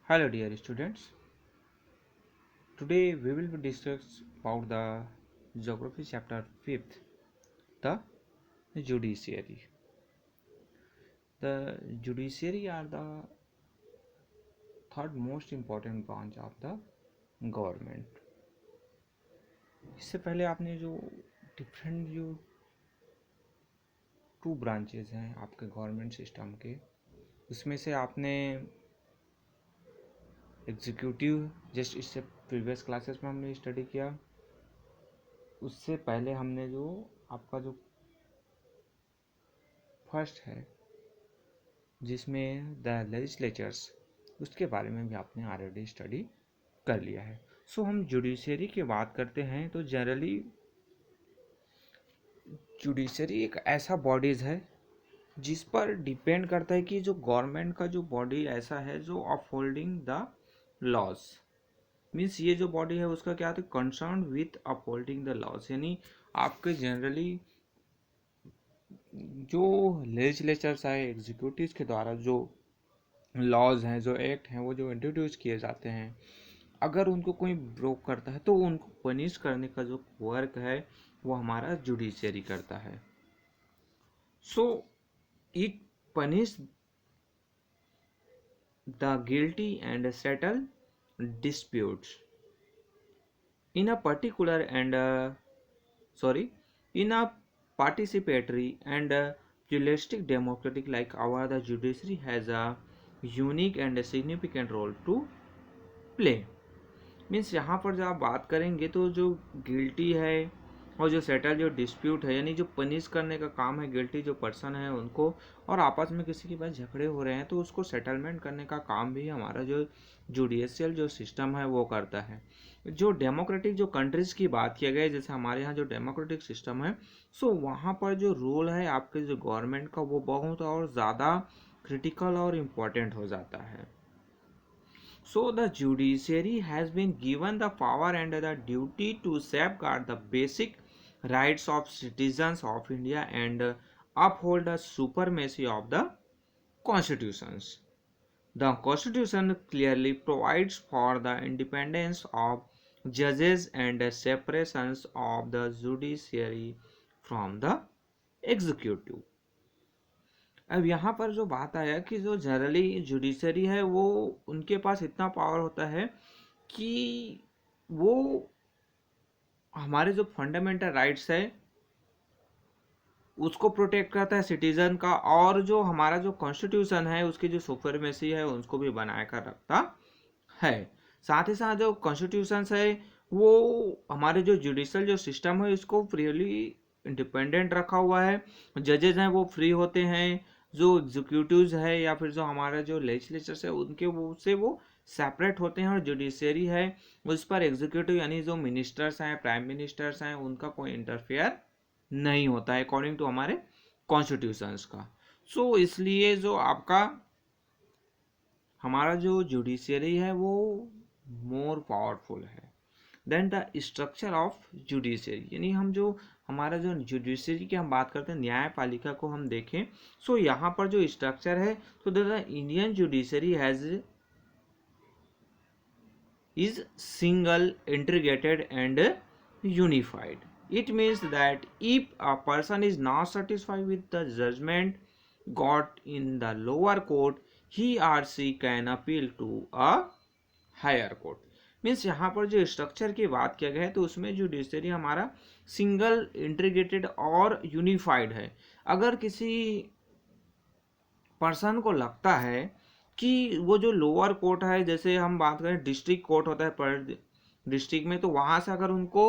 Hello dear students. Today we will discuss about the geography chapter 5th, the judiciary. The judiciary are the third most important branch of the government. इससे पहले आपने जो different जो two branches हैं आपके government system के, उसमें से आपने एग्जीक्यूटिव जस्ट इससे प्रीवियस क्लासेस में हमने स्टडी किया। उससे पहले हमने जो आपका जो फर्स्ट है जिसमें द लेजिस्लेचर्स, उसके बारे में भी आपने ऑलरेडी स्टडी कर लिया है। सो हम जुडिशरी की बात करते हैं तो जनरली जुडिशरी एक ऐसा बॉडीज़ है जिस पर डिपेंड करता है कि जो गवर्नमेंट का जो बॉडी ऐसा है जो अपहोल्डिंग द लॉज, मीन्स ये जो बॉडी है उसका क्या होता है, concern with upholding the laws. यानी आपके जनरली जो लेजिस्लेचर्स है एग्जीक्यूटिव के द्वारा जो लॉज हैं, जो एक्ट हैं, वो जो इंट्रोड्यूस किए जाते हैं, अगर उनको कोई ब्रोक करता है तो उनको पनिश करने का जो वर्क है वो हमारा जुडिशरी करता है। So it punish the guilty and settle disputes in a particular and in a participatory and pluralistic democratic like our the judiciary has a unique and a significant role to play। Means यहाँ पर जब आप बात करेंगे तो जो guilty है और जो सेटल जो डिस्प्यूट है, यानी जो पनिश करने का काम है गिल्टी जो पर्सन है उनको, और आपस में किसी के पास झगड़े हो रहे हैं तो उसको सेटलमेंट करने का काम भी हमारा जो जुडिशियल जो सिस्टम है वो करता है। जो डेमोक्रेटिक जो कंट्रीज़ की बात किया गया, जैसे हमारे यहाँ जो डेमोक्रेटिक सिस्टम है, सो वहाँ पर जो रोल है आपके जो गवर्नमेंट का वो बहुत और ज़्यादा क्रिटिकल और इम्पोर्टेंट हो जाता है। So the judiciary has been given the power and the duty to safeguard the basic rights of citizens of India and uphold the supremacy of the constitutions. The constitution clearly provides for the independence of judges and the separations of the judiciary from the executive। अब यहाँ पर जो बात आया कि जो generally judiciary है वो उनके पास इतना पावर होता है कि वो हमारे जो फंडामेंटल राइट्स है उसको प्रोटेक्ट करता है सिटीजन का, और जो हमारा जो कॉन्स्टिट्यूशन है उसकी जो सुपरमेसी है उसको भी बनाए कर रखता है। साथ ही साथ जो कॉन्स्टिट्यूशन है वो हमारे जो जुडिशल जो सिस्टम है इसको फ्रीली इंडिपेंडेंट रखा हुआ है। जजेज हैं वो फ्री होते हैं, जो एग्जीक्यूटिव्स है या फिर जो हमारा जो लेजिस्लेचर्स है उनके वो से वो सेपरेट होते हैं, और जुडिशरी है उस पर एग्जीक्यूटिव यानी जो मिनिस्टर्स हैं प्राइम मिनिस्टर्स हैं उनका कोई इंटरफेयर नहीं होता है अकॉर्डिंग टू हमारे कॉन्स्टिट्यूशंस का। सो इसलिए जो आपका हमारा जो जुडिशरी है वो मोर पावरफुल है then the structure of judiciary. यानी हम जो हमारा जो जुडिशरी की हम बात करते हैं न्यायपालिका को हम देखें, सो यहाँ पर जो स्ट्रक्चर है तो the Indian judiciary has is single, integrated and unified। It means that if a person is not satisfied with the judgment got in the lower court, he or she can appeal to a higher court। Means यहाँ पर जो structure की बात किया गया है तो उसमें जुडिशरी हमारा सिंगल, इंटीग्रेटेड और यूनिफाइड है। अगर किसी पर्सन को लगता है कि वो जो लोअर कोर्ट है, जैसे हम बात करें डिस्ट्रिक्ट कोर्ट होता है पर डिस्ट्रिक्ट में, तो वहाँ से अगर उनको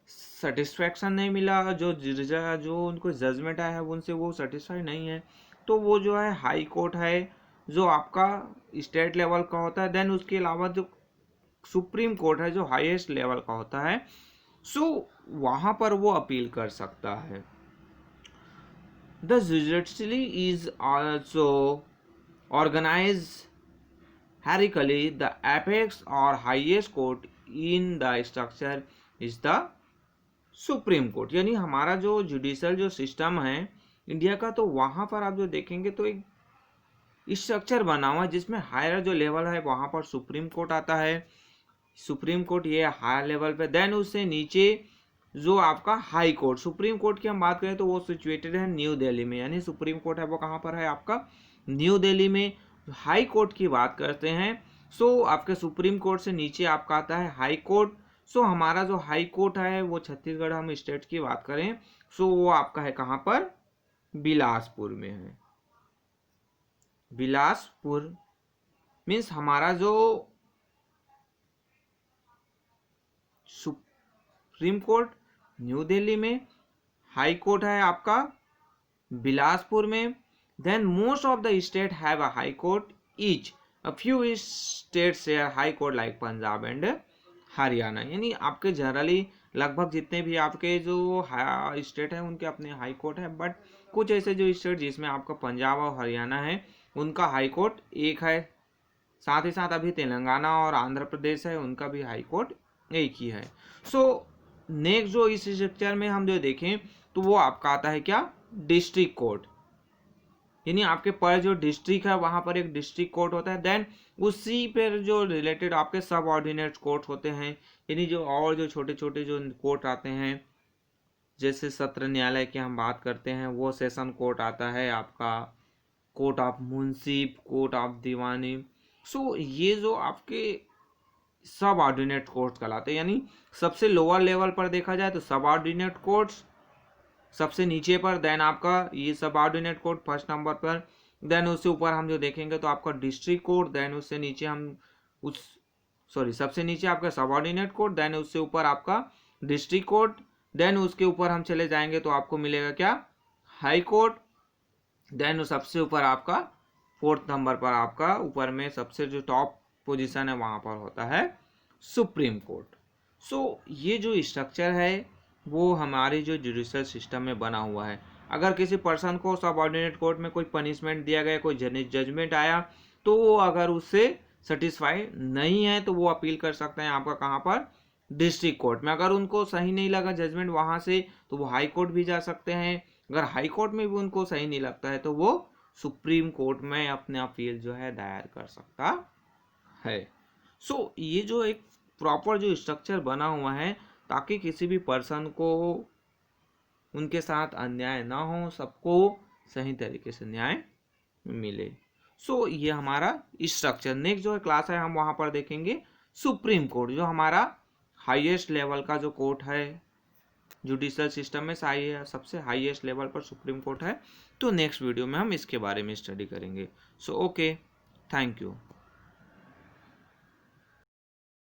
सेटिस्फैक्शन नहीं मिला, जो उनको जजमेंट आया है उनसे वो सेटिस्फाई नहीं है, तो वो जो है हाई कोर्ट है जो आपका स्टेट लेवल का होता है। देन उसके अलावा जो सुप्रीम कोर्ट है जो हाईएस्ट लेवल का होता है, सो वहाँ पर वो अपील कर सकता है। The judiciary is also organized hierarchically। The apex or highest court in the structure is the supreme court. यानी हमारा जो जुडिशल जो सिस्टम है इंडिया का, तो वहाँ पर आप जो देखेंगे तो एक स्ट्रक्चर बना हुआ है जिसमें हायर जो लेवल है वहां पर सुप्रीम कोर्ट आता है, सुप्रीम कोर्ट ये हायर लेवल पे। देन उससे नीचे जो आपका हाई कोर्ट, सुप्रीम कोर्ट की हम बात करें तो वो सिचुएटेड है न्यू दिल्ली में, यानी सुप्रीम कोर्ट है वो कहाँ पर है आपका न्यू दिल्ली में। हाई कोर्ट की बात करते हैं सो आपके सुप्रीम कोर्ट से नीचे आपका आता है हाई कोर्ट। सो हमारा जो हाई कोर्ट है वो छत्तीसगढ़ हम स्टेट की बात करें सो वो आपका है कहाँ पर, बिलासपुर में है। बिलासपुर मीन्स हमारा जो सुप्रीम कोर्ट न्यू दिल्ली में, हाई कोर्ट है आपका बिलासपुर में। Then most of the state have a high court each, a few states share high court like Punjab and Haryana, यानी आपके जनरली लगभग जितने भी आपके जो स्टेट है उनके अपने हाई कोर्ट है, बट कुछ ऐसे जो स्टेट जिसमें आपका पंजाब और हरियाणा है उनका हाई कोर्ट एक है। साथ ही साथ अभी तेलंगाना और आंध्र प्रदेश है उनका भी हाई कोर्ट एक ही है। सो नेक्स्ट जो इस स्ट्रक्चर में हम जो देखें तो वो आपका आता है क्या, डिस्ट्रिक्ट कोर्ट, यानी आपके पर जो डिस्ट्रिक्ट है वहां पर एक डिस्ट्रिक्ट कोर्ट होता है। देन उसी पर जो रिलेटेड आपके सब ऑर्डिनेट कोर्ट होते हैं, यानी जो और जो छोटे छोटे जो कोर्ट आते हैं, जैसे सत्र न्यायालय की हम बात करते हैं वो सेशन कोर्ट आता है आपका, कोर्ट ऑफ मुंसिफ, कोर्ट ऑफ दीवानी। सो ये जो आपके सब ऑर्डिनेट कोर्ट कहलाते हैं, यानी सबसे लोअर लेवल पर देखा जाए तो सब ऑर्डिनेट कोर्ट्स सबसे नीचे पर, देन आपका ये सब ऑर्डिनेट कोर्ट फर्स्ट नंबर पर, देन उससे ऊपर हम जो देखेंगे तो आपका डिस्ट्रिक्ट कोर्ट, देन उससे नीचे हम उस सबसे नीचे आपका सब ऑर्डिनेट कोर्ट, देन उससे ऊपर आपका डिस्ट्रिक्ट कोर्ट, देन उसके ऊपर हम चले जाएंगे तो आपको मिलेगा क्या, हाई कोर्ट, देन सबसे ऊपर आपका फोर्थ नंबर पर आपका ऊपर में सबसे जो टॉप पोजीशन है वहां पर होता है सुप्रीम कोर्ट। सो ये जो स्ट्रक्चर है वो हमारे जो जुडिशल सिस्टम में बना हुआ है। अगर किसी पर्सन को सब ऑर्डिनेट कोर्ट में कोई पनिशमेंट दिया गया, कोई जजमेंट आया, तो वो अगर उससे सेटिस्फाई नहीं है तो वो अपील कर सकते हैं आपका कहाँ पर, डिस्ट्रिक्ट कोर्ट में। अगर उनको सही नहीं लगा जजमेंट वहां से तो वो हाई कोर्ट भी जा सकते हैं। अगर हाई कोर्ट में भी उनको सही नहीं लगता है तो वो सुप्रीम कोर्ट में अपने अपील जो है दायर कर सकता है। सो ये जो एक प्रॉपर जो स्ट्रक्चर बना हुआ है ताकि किसी भी पर्सन को उनके साथ अन्याय ना हो, सबको सही तरीके से न्याय मिले। सो ये हमारा स्ट्रक्चर। नेक्स्ट जो है क्लास है हम वहां पर देखेंगे सुप्रीम कोर्ट, जो हमारा हाईएस्ट लेवल का जो कोर्ट है जुडिशल सिस्टम में सबसे हाईएस्ट लेवल पर सुप्रीम कोर्ट है। तो नेक्स्ट वीडियो में हम इसके बारे में स्टडी करेंगे। So okay, thank you.